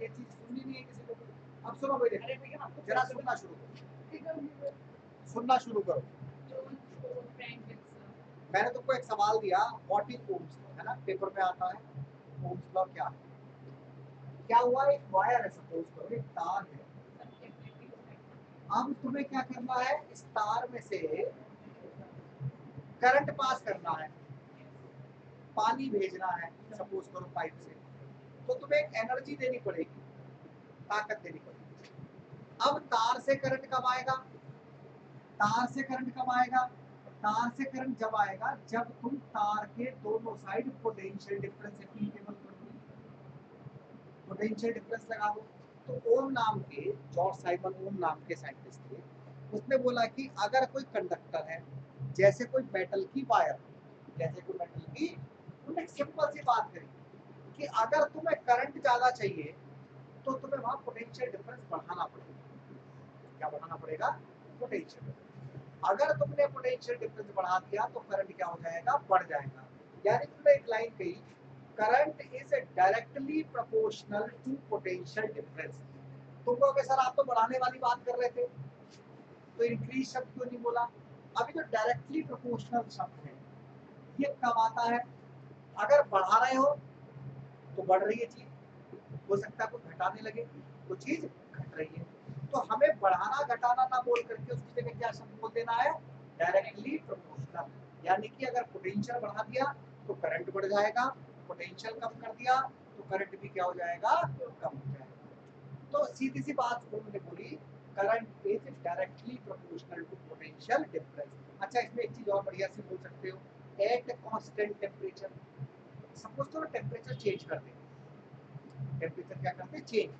ये चीज सुननी नहीं है किसी को। अब सुनो भाई, जरा सुनना शुरू करो, सुनना शुरू करो। मैंने तुमको एक सवाल दिया, व्हाट इज ओम्स लॉ, है ना, पेपर में आता है। ओम्स लॉ क्या है? क्या हुआ, एक वायर है, सपोज करो एक तार है। अब तुम्हें क्या करना है, इस तार में से करंट पास करना है, पानी भेजना है, सपोज करो पाइप से, तो तुम्हें एक एनर्जी देनी पड़ेगी, ताकत देनी पड़ेगी। अब तार से करंट कब आएगा? तार से करंट कब आएगा? तार से करंट जब आएगा जब तुम तार के दोनों साइड पोटेंशियल डिफरेंस एप्लीकेबल करोगे, पोटेंशियल डिफरेंस लगा दो। तो ओम नाम के, जॉर्ज साइमन ओम नाम के साइंटिस्ट थे, उसने बोला कि अगर कोई कंडक्टर है, जैसे कोई मेटल की वायर, जैसे कोई मेटल की, उन्होंने सिंपल सी बात करी कि अगर तुम्हें करंट ज्यादा चाहिए तो तुम्हें वहां पोटेंशियल डिफरेंस बढ़ाना पड़ेगा। क्या बढ़ाना पड़ेगा? Potential difference. अगर तुमने पोटेंशियल डिफरेंस बढ़ा दिया तो करंट क्या हो जाएगा? बढ़ जाएगा। यानी तुमने एक लाइन कही, current is directly proportional to potential difference. तुम कहोगे सर आप तो बढ़ाने वाली बात कर रहे थे, तो इंक्रीज शब्द क्यों नहीं बोला? अभी जो डायरेक्टली प्रोपोर्शनल शब्द है ये कब आता है? अगर बढ़ा रहे हो तो बढ़ रही है चीज, हो सकता है कोई घटाने लगे तो चीज घट रही है। तो हमें बढ़ाना घटाना ना बोल करके उसकी जगह क्या शब्द बोल देना है? Directly proportional. यानी कि अगर पोटेंशियल बढ़ा दिया तो करंट बढ़ जाएगा, पोटेंशियल कम कर दिया तो करंट भी क्या हो जाएगा? कम हो जाएगा। तो सीधी सी बात उन्होंने बोली, current is directly proportional to potential difference. अच्छा, इसमें एक चीज और बढ़िया से बोल सकते हो, एट कांस्टेंट टेम्परेचर। सपोज करो टेम्परेचर चेंज कर दें, टेम्परेचर क्या करते हैं? चेंज,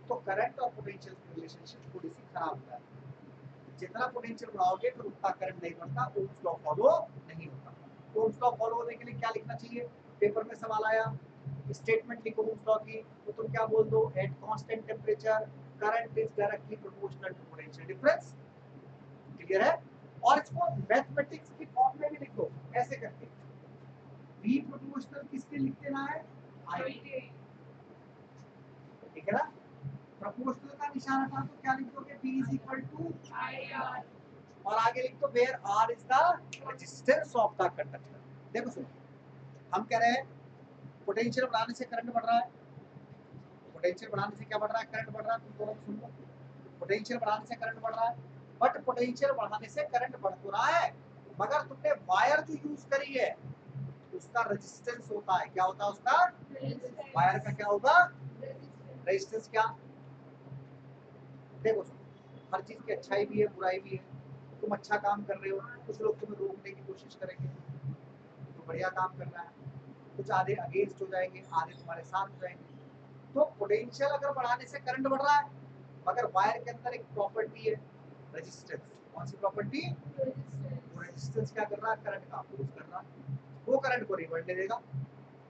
तो करंट और पोटेंशियल की रिलेशनशिप थोड़ी सी खराब हो जाती है। जितना पोटेंशियल बढ़ाओगे फिर उतना करंट नहीं बढ़ता, ओम्स लॉ फॉलो नहीं होता। ओम्स लॉ फॉलो होने के लिए क्या लिखना चाहिए? पेपर में सवाल आया, स्टेटमेंट लिखो ओम्स लॉ की, तो तुम क्या बोल दो? At constant temperature current is directly proportional to potential difference. Clear है? और इसको मैथमेटिक्स की फॉर्म में भी लिखो ऐसे करके, V प्रोपोर्शनल किसके लिख देना है? I। ठीक है ना? प्रोपोर्शनल का निशान हटा तो क्या लिख दोगे? P is equal to IR। और आगे लिख दो where R is the resistance of the conductor। देखो सुनो, हम कह रहे हैं पोटेंशियल बढ़ाने से करंट बढ़ रहा है, पोटेंशियल बढ़ाने से क्या बढ़ रहा है? करंट बढ़ रहा है। तुम दोनों सुन लो, पोटेंशियल बढ़ाने से करंट बढ़ रहा है, बट पोटेंशियल बढ़ाने से करंट बढ़ तो रहा है, मगर तुमने वायर जो यूज करी है उसका रेजिस्टेंस होता है, क्या होता है उसका? वायर का क्या होगा? रेजिस्टेंस। क्या? देखो हर चीज की अच्छाई भी है बुराई भी है। तुम अच्छा काम कर रहे हो, कुछ लोग तुम्हें रोकने की कोशिश करेंगे, तो बढ़िया काम कर रहा है, कुछ आधे अगेंस्ट हो जाएंगे, आधे तुम्हारे साथ हो जाएंगे। तो पोटेंशियल अगर बढ़ाने से करंट बढ़ रहा है, मगर वायर के अंदर एक प्रॉपर्टी है रेजिस्टेंस। कौन सी प्रॉपर्टी? रेजिस्टेंस क्या कर रहा है? करंट का अपोज कर रहा है, वो करंट को नहीं बढ़ने देगा,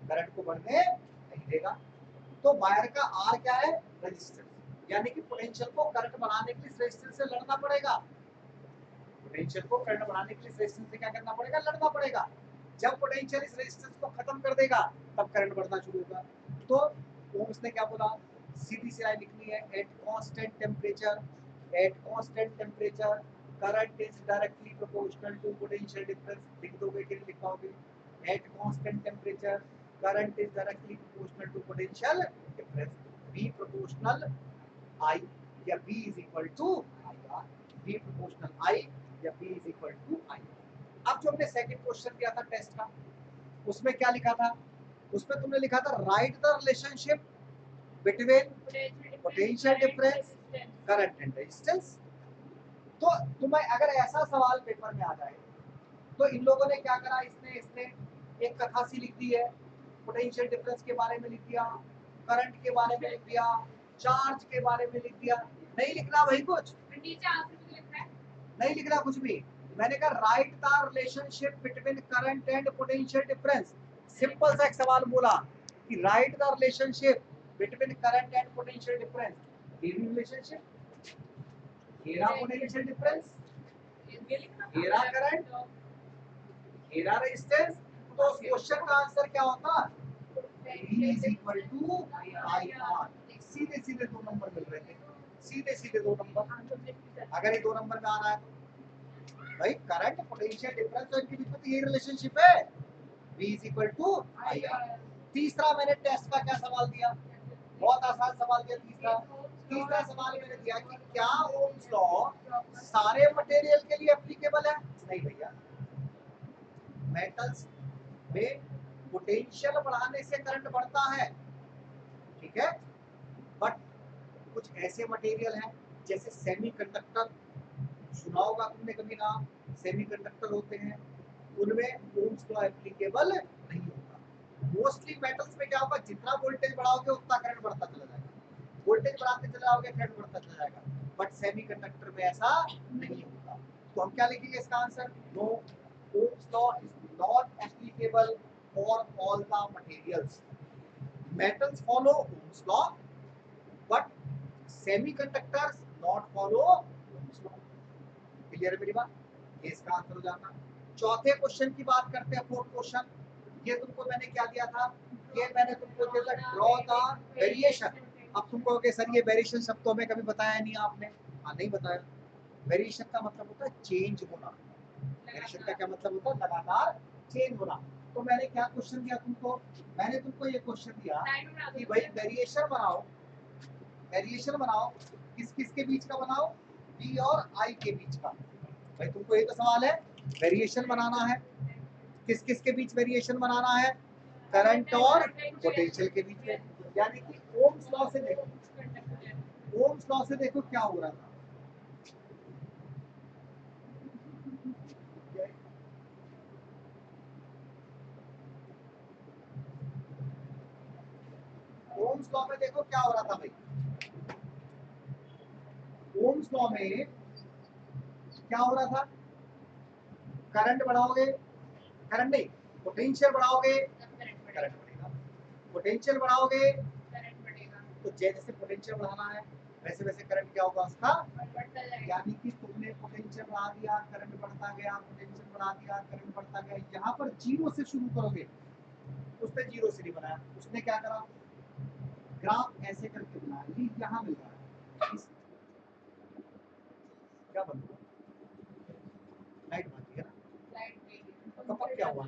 करंट को बढ़ने नहीं देगा। तो वायर का आर क्या है? रेजिस्टेंस। यानी कि पोटेंशियल को करंट बढ़ाने के लिए रेजिस्टेंस से लड़ना पड़ेगा, पोटेंशियल को करंट बढ़ाने के लिए रेजिस्टेंस से क्या करना पड़ेगा? लड़ना पड़ेगा। जब पोटेंशियल इस रेजिस्टेंस को खत्म कर देगा तब करंट बढ़ना शुरू होगा। तो ओम्स ने क्या बोला? सीधी सी लाइन लिखनी है, at constant temperature, at constant temperature current is directly proportional to potential difference. लिख दोगे कि नहीं लिख पाओगे? At constant temperature current is directly proportional to potential difference. V proportional I या V is equal to IR। V proportional I या V is equal to I। अब जो हमने सेकंड क्वेश्चन दिया था टेस्ट का, उसमें क्या लिखा था? उसमें तुमने लिखा था right the relationship between potential difference current and resistance. तो तुम्हें अगर ऐसा सवाल पेपर में आ जाए तो इन लोगों ने क्या करा, इसने एक कथा सी लिख दी है, पोटेंशियल डिफरेंस के बारे में लिख दिया, करंट के बारे में लिख दिया, चार्ज के बारे में लिख दिया। नहीं लिखना भाई कुछ, नहीं लिखना कुछ भी। मैंने कहा right the relationship between current and potential difference. Simple सा एक सवाल बोला कि right the relationship between current and potential difference. ये भी रिलेशनशिप, घेरा पोटेंशियल डिफरेंस, घेरा करंट, घेरा रेजिस्टेंस। तो उस क्वेश्चन का आंसर क्या होता? V is equal to IR। सीधे सीधे 2 नंबर मिल रहे थे, सीधे सीधे 2 नंबर। अगर ये 2 नंबर में आ रहा है तो भाई करंट पोटेंशियल डिफरेंस, तो इनके बीच में तो ये रिलेशनशिप है, V is equal to I R. तीसरा मैंने टेस्ट का क्या सवाल दिया, बहुत आसान सवाल दिया। तीसरा सवाल मैंने दिया कि क्या ओम्स लॉ सारे मटेरियल के लिए एप्लीकेबल है? नहीं भैया, मेटल्स में पोटेंशियल बढ़ाने से करंट बढ़ता है, ठीक है, बट कुछ ऐसे मटेरियल हैं जैसे सेमीकंडक्टर, सुना होगा तुमने कभी नाम, सेमीकंडक्टर होते हैं, उनमें ओम्स लॉ एप्लीकेबल नहीं होता। मोस्टली मेटल्स में क्या होगा, जितना वोल्टेज बढ़ाओगे उतना करंट बढ़ता चला जाएगा, वोल्टेज बढ़ाते चले जाओगे करंट बढ़ता चला जाएगा, बट सेमीकंडक्टर में ऐसा नहीं होता। तो हम क्या लिखेंगे इसका answer, no, Ohm's law is not applicable for all the materials. Metals follow Ohm's law but semiconductors not follow Ohm's law. Clear है मेरी बात? ये इसका आंसर हो जाता। चौथे क्वेश्चन की बात करते हैं, फोर्थ क्वेश्चन। ये तुमको मैंने क्या दिया था, ये मैंने तुमको दिया था ड्रॉ द वेरिएशन। अब तुम कहोगे सर ये वेरिएशन शब्द तो हमें कभी बताया नहीं आपने। हाँ नहीं बताया। वेरिएशन का मतलब होता है चेंज होना। वेरिएशन का क्या मतलब होता है, लगातार चेंज होना। तो मैंने क्या क्वेश्चन दिया तुमको, मैंने तुमको ये क्वेश्चन दिया कि भाई वेरिएशन बनाओ, वेरिएशन बनाओ, किस किस के बीच का बनाओ, V और I के बीच का। भाई तुमको ये तो सवाल है, वेरिएशन बनाना है, किस किस के बीच वेरिएशन बनाना है, करंट और पोटेंशियल के बीच में। यानी कि ओम्स लॉ से देखो, ओम्स लॉ से देखो क्या हो रहा था, ओम्स लॉ में देखो क्या हो रहा था भाई, ओम्स लॉ में क्या हो रहा था, करंट बढ़ाओगे, करंट नहीं, पोटेंशियल बढ़ाओगे करंट बढ़ेगा, पोटेंशियल बढ़ाओगे तो जैसे पोटेंशियल बढ़ाना है वैसे वैसे करंट क्या होगा उसका, यानी कि तुमने पोटेंशियल बढ़ा दिया करंट बढ़ता गया, पोटेंशियल बढ़ा दिया करंट बढ़ता गया। यहाँ पर जीरो से शुरू करोगे, उसने जीरो से नहीं बनाया, उसने क्या करा, ग्राफ ऐसे करके बनाया, ये यहाँ मिल रहा है, क्या बन रहा है, लाइट बन गई ना, कपक क्या हुआ,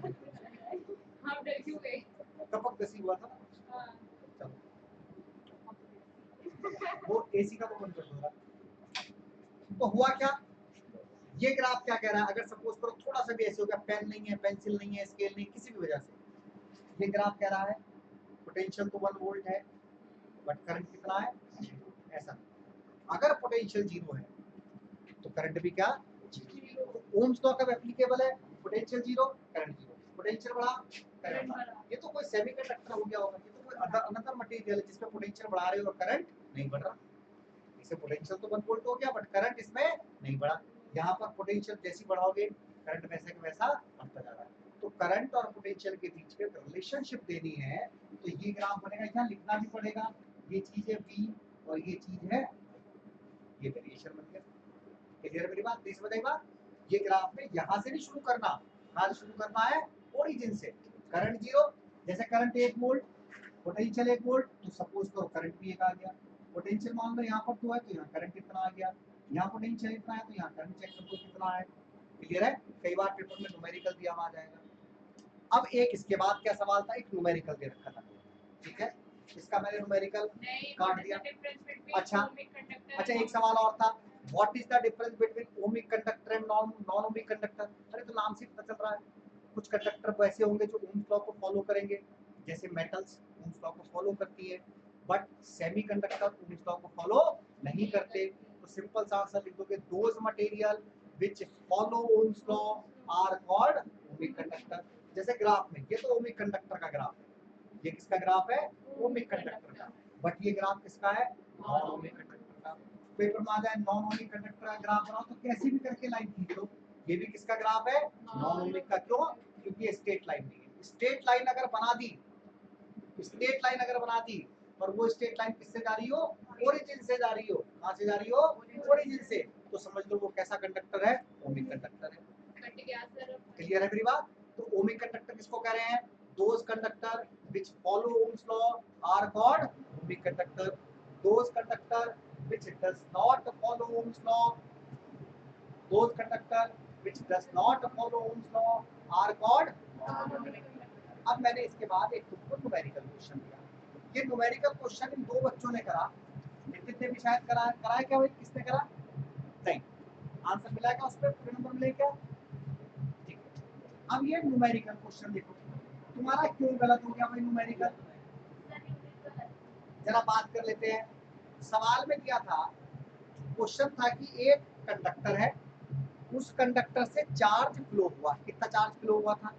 कपक गसी हुआ था। चलो वो एसी का तो बंद कर दो। तो हुआ क्या, ये ग्राफ क्या कह रहा है, अगर सपोज करो थोड़ा सा भी ऐसे हो गया, पेन नहीं है, पेंसिल नहीं है, स्केल नहीं, किसी भी वजह से, ये ग्राफ कह रहा है पोटेंशियल तो 1 वोल्ट है बट करंट कितना है, ऐसा। अगर पोटेंशियल जीरो है तो करंट भी क्या, तो ओम्स लॉ कब एप्लीकेबल है, potential zero current zero, potential बढ़ा करंट बढ़ा। ये तो कोई सेमीकंडक्टर हो गया होगा, ये तो कोई अनदर मटेरियल है जिसमें पोटेंशियल बढ़ा रहे हो और करंट नहीं बढ़ रहा। इसे पोटेंशियल तो 1 वोल्ट हो गया बट करंट इसमें नहीं बढ़ा। यहाँ पर पोटेंशियल जैसी बढ़ाओगे करंट वैसे का वैसा बढ़ता जा रहा है। तो करंट और पोटेंशियल के बीच में रिलेशनशिप देनी है तो ये ग्राफ बनेगा, यहाँ लिखना भी पड़ेगा, ये चीज है V और ये चीज है, ये वेरिएशन बन गया। क्लियर मेरी बात? इस वजह बात, ये ग्राफ में यहाँ से नहीं शुरू करना, कहाँ से शुरू करना है, ओरिजिन से। करंट जीरो, जैसे करंट 1 वोल्ट, पोटेंशियल 1 वोल्ट, तो सपोज करो करंट भी एक आ गया। पोटेंशियल मान लो यहाँ पर 2 है तो यहाँ करंट कितना आ गया, यहाँ पोटेंशियल इतना है तो यहाँ करंट चेक कर दो कितना है। क्लियर है? कई बार पेपर में न्यूमेरिकल दिया हुआ आ जाएगा। अब एक इसके बाद क्या सवाल था, एक न्यूमेरिकल दे रखा था, ठीक है, इसका मैंने न्यूमेरिकल काट दिया। अच्छा एक सवाल और था, what is the difference between ohmic conductor and non ohmic conductor. अरे तो नाम से पता चल रहा है, कुछ कंडक्टर वैसे होंगे जो ओम्स लॉ को फॉलो करेंगे, जैसे मेटल्स ओम्स लॉ को फॉलो करती है, बट सेमीकंडक्टर ओम्स लॉ को फॉलो नहीं करते। तो सिंपल सा आंसर लिख दोगे, those material which follow Ohm's law are called ohmic conductor. जैसे ग्राफ में ये तो ओमिक कंडक्टर का ग्राफ है, ये किसका ग्राफ है, ओमिक कंडक्टर का, बट ये ग्राफ किसका है, नॉन ओमिक कंडक्टर का। पेपर में आ जाए नॉन ओमिक कंडक्टर का ग्राफ बनाओ तो कैसे भी करके लाइन खींच लो, ये भी किसका ग्राफ है, नॉन ओमिक का। क्यों? क्योंकि ये स्ट्रेट लाइन नहीं है। स्ट्रेट लाइन अगर बना दी, स्ट्रेट लाइन अगर बना दी और वो स्ट्रेट लाइन किससे जा रही हो, ओरिजिन से जा रही हो, कहां से जा रही हो, ओरिजिन से, तो समझ लो वो कैसा कंडक्टर है, ओमिक कंडक्टर है। क्लियर है मेरी बात? तो ओमिक कंडक्टर किसको कह रहे हैं, those conductor which follow Ohm's law are called ohmic conductor. those conductor which does not follow Ohm's law, those conductor which does not follow Ohm's law are called। अब मैंने इसके बाद एक तुमको न्यूमेरिकल क्वेश्चन दिया। ये न्यूमेरिकल क्वेश्चन इन दो बच्चों ने करा, नितिन ने भी शायद कराया क्या भाई, किसने करा? नहीं, आंसर मिला क्या उस पर, पूरे नंबर मिले क्या? ठीक है। अब ये न्यूमेरिकल क्वेश्चन देखो, तुम्हारा क्यों गलत हो गया भाई न्यूमेरिकल? जरा बात कर लेते हैं। सवाल में क्या था, क्वेश्चन था कि एक कंडक्टर है, उस कंडक्टर से चार्ज फ्लो हुआ। कितना चार्ज फ्लो हुआ था?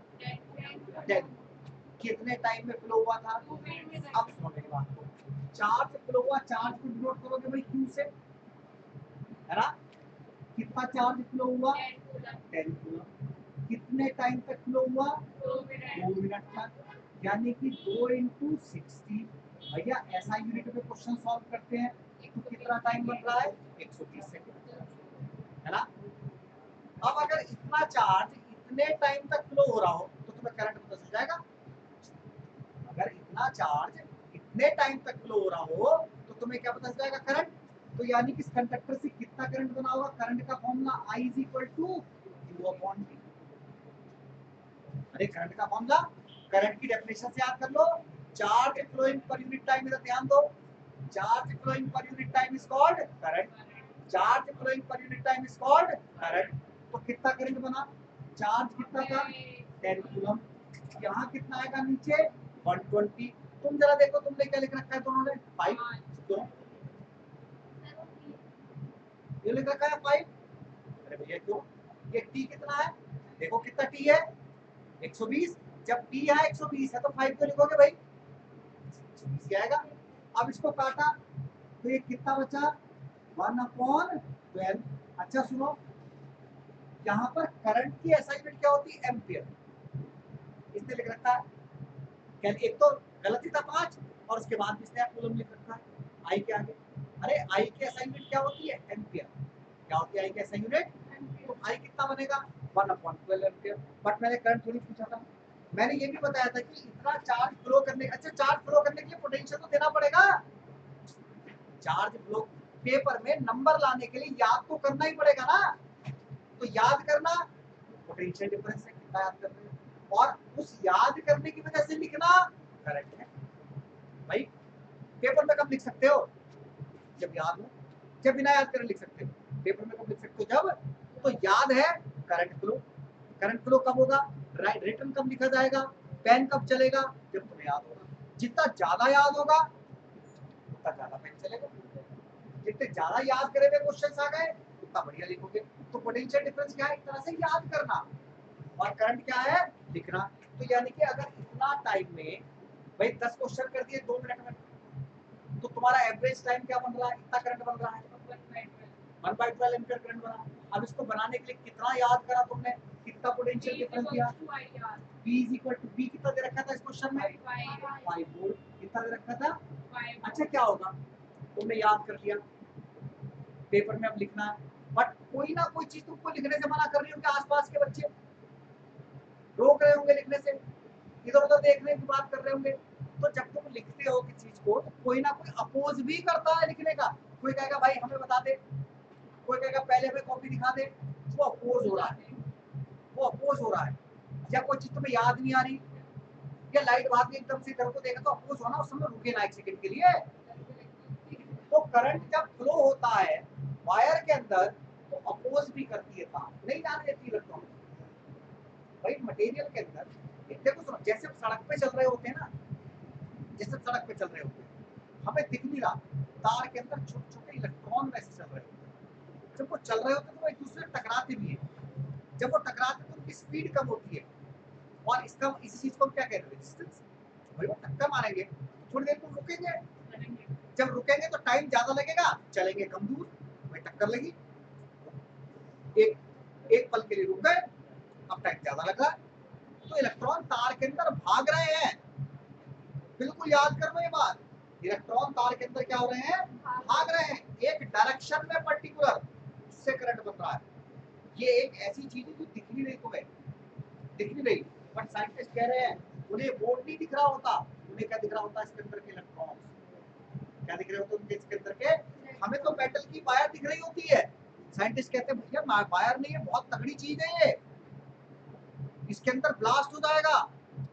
10। कितने टाइम में फ्लो हुआ था? अब सुनो मेरी बात को, चार्ज फ्लो हुआ, चार्ज को डिनोट करोगे भाई क्यू से, है ना? कितना चार्ज फ्लो हुआ? 10 कूलम। कितने टाइम तक फ्लो हुआ? 2 मिनट तक, यानी कि 2 × 60। भैया ऐसा यूनिट में क्वेश्चन सॉल्व करते हैं तो कितना टाइम बन रहा है? 120 सेकंड, है ना? अब अगर इतना चार्ज इतने टाइम तक फ्लो हो रहा हो तो तुम्हें करंट पता चल जाएगा। अगर इतना चार्ज इतने टाइम तक फ्लो हो रहा हो तो तुम्हें क्या पता चल जाएगा? करंट। तो यानी कि इस कंडक्टर से कितना करंट बना होगा? करंट का फॉर्मूला I = U/T। अरे करंट का फॉर्मूला, करंट की डेफिनेशन से याद कर लो, charge flowing per unit time. इधर ध्यान दो, charge flowing per unit time is called current, charge flowing per unit time is called current. तो कितना करंट बना? चार्ज कितना था? 10 कूलम। यहाँ कितना आएगा नीचे? 120। तुम जरा देखो तुमने क्या लिख रखा है दोनों ने? 5। क्यों ये लिख रखा है 5? अरे भैया क्यों? ये t कितना है? देखो कितना t है? 120। जब t है 120 है तो 5 क्यों लिखोगे भाई? 120 आएगा। अब इसको काटा तो ये कितना बचा? 1/12। अच्छा सुनो, यहाँ पर करंट की SI यूनिट क्या होती है? एम्पियर। इसने लिख रखा है, एक तो गलती था 5 और उसके बाद भी इसने कूलम लिख रखा है आई के आगे। अरे आई की SI यूनिट क्या होती है? एम्पियर। क्या होती है आई की SI यूनिट? तो आई कितना बनेगा? 1/12 एम्पियर। बट मैंने करंट थोड़ी पूछा था, मैंने ये भी बताया था कि इतना चार्ज फ्लो करने, अच्छा चार्ज फ्लो करने के लिए पोटेंशियल तो देना पड़ेगा। चार्ज फ्लो पेपर में नंबर लाने के लिए याद तो करना ही पड़ेगा ना, तो याद करना, पोटेंशियल डिफरेंस है कितना याद करते हैं, और उस याद करने की वजह से लिखना करंट है। भाई पेपर में कब लिख सकते हो? जब याद हो। जब बिना याद करे लिख सकते हो। पेपर में कब लिख सकते हो? जब तो याद है करंट फ्लो। करंट फ्लो कब होगा? रिटर्न कब लिखा जाएगा? पेन कब चलेगा? जब तुम्हें याद होगा। जितना ज्यादा याद होगा उतना ज्यादा पेन चलेगा। जितने ज्यादा याद करे हुए क्वेश्चंस आ गए उतना बढ़िया लिखोगे। तो पोटेंशियल डिफरेंस क्या है? एक तरह से याद करना, और करंट क्या है? लिखना। तो यानी कि अगर इतना टाइम में भाई 10 क्वेश्चन कर दिए 2 मिनट में, तो तुम्हारा एवरेज टाइम क्या बन रहा है? इतना करंट बन रहा है, 1/12 एम्पियर करंट बना। अब इसको बनाने के लिए कितना याद करा तुमने? कितना पोटेंशियल डिफरेंस दिया? B कितना दे रखा था इस क्वेश्चन में? 5 वोल्ट। कितना दे रखा था? अच्छा क्या होगा, तुमने याद कर लिया, पेपर में अब लिखना है, बट कोई ना कोई चीज तुमको लिखने से मना कर रही होगी। आसपास के बच्चे रोक रहे होंगे लिखने से, इधर उधर देखने की बात कर रहे होंगे। तो जब तुम लिखते हो किसी चीज को तो कोई ना कोई अपोज भी करता है लिखने का। कोई कहेगा भाई हमें बता दे, कोई कहेगा पहले हमें कॉपी दिखा दे। वो अपोज हो रहा है, वो अपोज हो रहा है। जब कोई चीज तुम्हें याद नहीं आ रही या लाइट भाग गई एकदम से इधर को देखा तो अपोज होना, उस समय रुके ना 1 सेकंड के लिए। तो करंट जब फ्लो होता है वायर के अंदर तो अपोज भी करती है, काम नहीं जाने देती इलेक्ट्रॉन। भाई मटेरियल के अंदर देखो सुनो, जैसे सड़क पे चल रहे होते हैं ना, जैसे सड़क पे चल रहे होते हैं, हमें दिख नहीं रहा, तार के अंदर छोटे छोटे इलेक्ट्रॉन वैसे चल रहे होते हैं। जब वो चल रहे होते हैं तो वो एक दूसरे से टकराते भी हैं। जब वो टकराते हैं तो उनकी स्पीड कम होती है, और इसका इसी चीज को क्या कहते हैं? रेजिस्टेंस। भाई वो टक्कर मारेंगे थोड़ी देर को रुकेंगे, जब रुकेंगे तो टाइम ज्यादा लगेगा, चलेंगे कम दूर। भाई टक्कर लगी, एक पल के लिए रुक गए, अब टाइम ज्यादा लग रहा है, तो इलेक्ट्रॉन तार के अंदर भाग रहे हैं। बिल्कुल याद कर लो ये बात, इलेक्ट्रॉन तार के अंदर क्या हो रहे हैं? भाग रहे हैं एक डायरेक्शन में पर्टिकुलर, उससे करंट बन रहा है। ये एक ऐसी चीज है जो दिख नहीं रही तुम्हें, दिख नहीं रही, बट साइंटिस्ट कह रहे हैं उन्हें बोर्ड नहीं दिख रहा होता, उन्हें क्या दिख रहा होता है? इसके अंदर के इलेक्ट्रॉन। क्या दिख रहे होते हैं उनके इसके अंदर के? हमें तो मेटल की वायर दिख रही होती है, साइंटिस्ट कहते हैं भैया वायर नहीं है, बहुत तगड़ी चीज है ये, इसके अंदर ब्लास्ट हो जाएगा,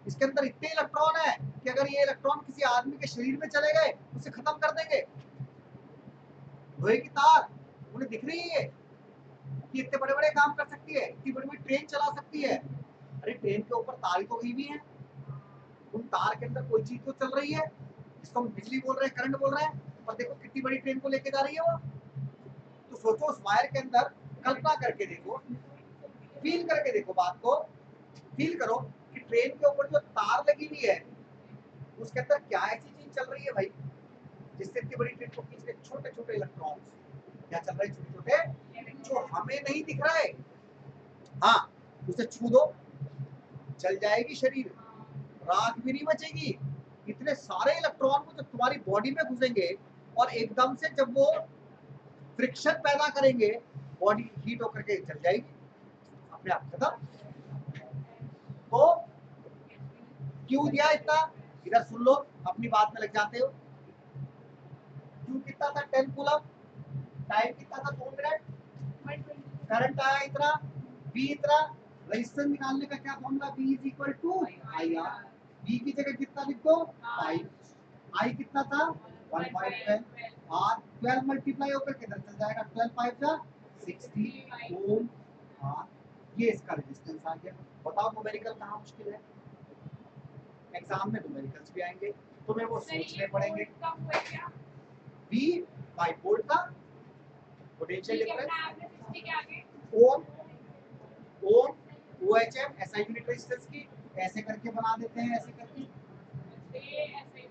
इसके अंदर इतने इलेक्ट्रॉन है कि अगर ये इलेक्ट्रॉन किसी आदमी के शरीर में चले गए उसे खत्म कर देंगे। लोहे की तार उन्हें दिख रही है कि इतने बड़े बड़े काम कर सकती है, इतनी बड़ी बड़ी ट्रेन चला सकती है। अरे ट्रेन के ऊपर तार ही तो गई हुई है, उन तार के अंदर कोई चीज तो चल रही है, जिसको हम बिजली बोल रहे हैं, करंट बोल रहे हैं, और देखो कितनी बड़ी ट्रेन को लेके जा रही है वो। तो सोचो उस वायर के अंदर, कल्पना करके देखो, फील करके देखो बात को, फील करो कि ट्रेन के ऊपर जो तार लगी हुई है उसके अंदर क्या ऐसी चीज चल रही है भाई, जिससे इतनी बड़ी ट्रेन को खींच रहे छोटे छोटे इलेक्ट्रॉन्स, क्या चल रहे हैं छोटे छोटे, जो हमें नहीं दिख रहा है। हाँ, उसे छू दो चल जाएगी शरीर, राख भी नहीं बचेगी। इतने सारे इलेक्ट्रॉन को जब तुम्हारी बॉडी में घुसेंगे और एकदम से जब वो फ्रिक्शन पैदा करेंगे, बॉडी हीट होकर के चल जाएगी अपने आप खत्म। तो क्यों दिया इतना, इधर सुन लो, अपनी बात में लग जाते हो। क्यों कितना था 10 कूलम, टाइम कितना था 2 मिनट, करंट आया इतना, V इतना, रेजिस्टेंस निकालने का क्या formula, V is equal to IR, V की जगह कितना लिख दो 5, I कितना था 1/12, R 12 मल्टीप्लाई होकर किधर चल जाएगा, 12 5 जा 60 ओम, हाँ ये इसका रेजिस्टेंस आ गया। बताओ न्यूमेरिकल कहाँ मुश्किल है, एग्जाम में न्यूमेरिकल्स भी आएंगे, तुम्हें वो सोचने पड़ेंगे। V 5 वोल्ट था, पोटेंशियल डिफरेंस ओम, ओम OHM ऐसा यूनिट रेजिस्टेंस की, ऐसे करके बना देते हैं, ऐसे करके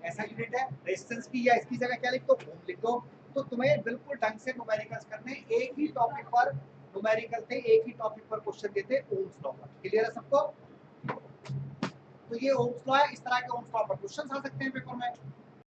ऐसा यूनिट है रेजिस्टेंस की, या इसकी जगह क्या लिख दो ओम लिख दो। तो तुम्हें बिल्कुल ढंग से न्यूमेरिकल्स करने, एक ही टॉपिक पर न्यूमेरिकल थे, एक ही टॉपिक पर क्वेश्चन देते ओम्स लॉ पर। क्लियर है सबको? तो ये ओम्स लॉ है, इस तरह के ओम्स लॉ पर क्वेश्चन आ सकते हैं पेपर में।